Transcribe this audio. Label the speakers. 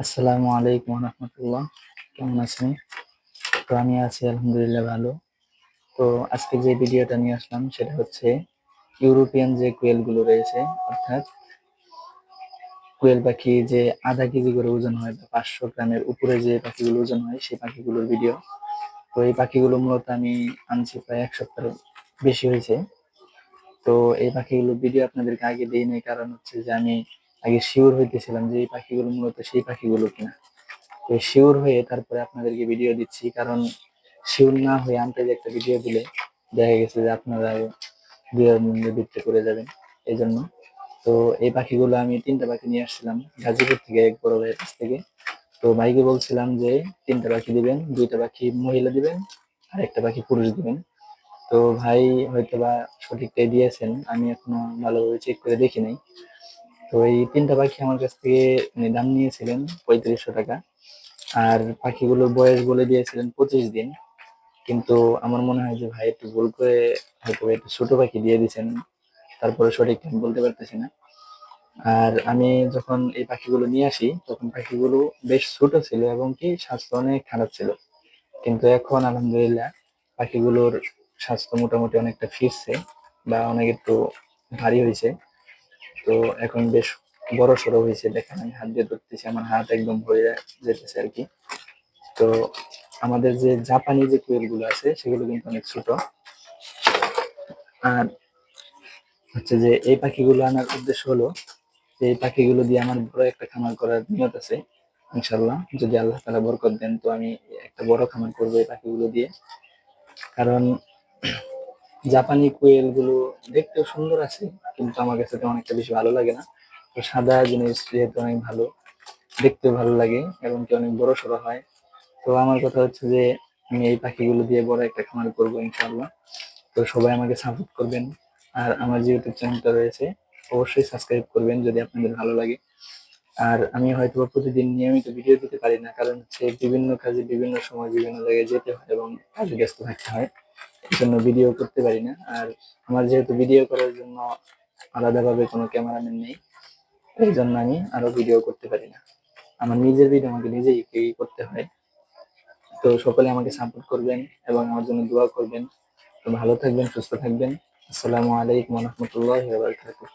Speaker 1: আসসালামু আলাইকুম রহমতুল্লাহ। কেমন আছেন? তো আমি আছি আলহামদুলিল্লাহ ভালো। তো আজকে যে ভিডিওটা নিয়ে আসলাম সেটা হচ্ছে ইউরোপিয়ান যে কোয়েল গুলো রয়েছে, অর্থাৎ কোয়েল পাখি যে আধা কেজি করে ওজন হয় বা 500 গ্রামের উপরে যে পাখিগুলো ওজন হয় সেই পাখিগুলোর ভিডিও। তো এই পাখিগুলো মূলত আমি আনছি প্রায় 1 সপ্তাহের বেশি হয়েছে। তো এই পাখিগুলোর ভিডিও আপনাদেরকে আগে দিই নাই, কারণ হচ্ছে যে আমি আগে শিওর হইতেছিলাম যে এই পাখিগুলো মূলত সেই পাখিগুলো কিনা। তো শিওর হয়ে তারপরে আপনাদেরকে ভিডিও দিচ্ছি, কারণ শিওর না হয়ে আনতে একটা ভিডিও দিলে দেখা গেছে যে আপনারা বিয়ের মূল্যে বিক্রি করে যাবেন। এই জন্য তো এই পাখিগুলো আমি 3টা পাখি নিয়ে আসছিলাম গাজীপুর থেকে, এক বড় ভাইয়ের কাছ থেকে। তো ভাইকে বলছিলাম যে 3টা পাখি দিবেন, 2টা পাখি মহিলা দিবেন আর একটা পাখি পুরুষ দিবেন। তো ভাই হয়তোবা সঠিকটাই দিয়েছেন, আমি এখনো ভালোভাবে চেক করে দেখি নাই। তো এই 3টা পাখি আমার কাছ থেকে দাম নিয়েছিলেন 3500 টাকা। আর পাখিগুলোর বয়স বলে দিয়েছিলেন 25 দিন। কিন্তু আমার মনে হয় যে ভাই একটু ভুল করে হয়তো একটু ছোট পাখি দিয়ে দিয়েছেন, তারপরে সঠিক আমি বলতে পারতেছি না। আর আমি যখন এই পাখিগুলো নিয়ে আসি তখন পাখিগুলো বেশ ছোট ছিল এবং কি স্বাস্থ্য অনেক খারাপ ছিল। কিন্তু এখন আলহামদুলিল্লাহ পাখিগুলোর স্বাস্থ্য মোটামুটি অনেকটা ফিরছে বা অনেক একটু ভারী হয়েছে। তো এখন বেশ বড় সড়ো হয়েছে, দেখেন আমি হাত দিয়ে ধরতেছি, আমার হাত একদম ভরে যেতেছে আর কি। তো আমাদের যে জাপানি যে কোয়েল গুলো আছে সেগুলো কিন্তু অনেক ছোট। আর হচ্ছে যে এই পাখিগুলো আনার উদ্দেশ্য হলো যে এই পাখিগুলো দিয়ে আমার বড় একটা খামার করার নিয়ত আছে ইনশাল্লাহ। যদি আল্লাহ তাআলা বরকত দেন তো আমি একটা বড় খামার করবো এই পাখিগুলো দিয়ে। কারণ জাপানি কোয়েল গুলো দেখতেও সুন্দর আছে, কিন্তু আমার কাছে তেমন একটা বেশি ভালো লাগে না। তো সাদা জিনিস যেহেতু অনেক ভালো, দেখতেও ভালো লাগে এবং কি অনেক বড় সড়ো হয়। তো আমার কথা হচ্ছে যে আমি এই পাখিগুলো দিয়ে বড় একটা খামার করবো ইনশাআল্লাহ। তো সবাই আমাকে সাপোর্ট করবেন। আর আমার যে ইউটিউব চ্যানেলটা রয়েছে অবশ্যই সাবস্ক্রাইব করবেন যদি আপনাদের ভালো লাগে। আর আমি হয়তো প্রতিদিন নিয়মিত ভিডিও দিতে পারি না, কারণ হচ্ছে বিভিন্ন কাজে বিভিন্ন সময় বিভিন্ন জায়গায় যেতে হয় এবং কাজে ব্যস্ত থাকতে হয়, এই জন্য ভিডিও করতে পারি না। আর আমার যেহেতু ভিডিও করার জন্য আলাদাভাবে কোনো ক্যামেরাম্যান নেই, এই জন্য আমি আরো ভিডিও করতে পারি না। আমার নিজের ভিডিও আমাকে নিজেই করতে হয়। তো সকলে আমাকে সাপোর্ট করবেন এবং আমার জন্য দোয়া করবেন। তো ভালো থাকবেন, সুস্থ থাকবেন। আসসালামু আলাইকুম ওয়া রাহমাতুল্লাহি ওয়া বারাকাতুহু।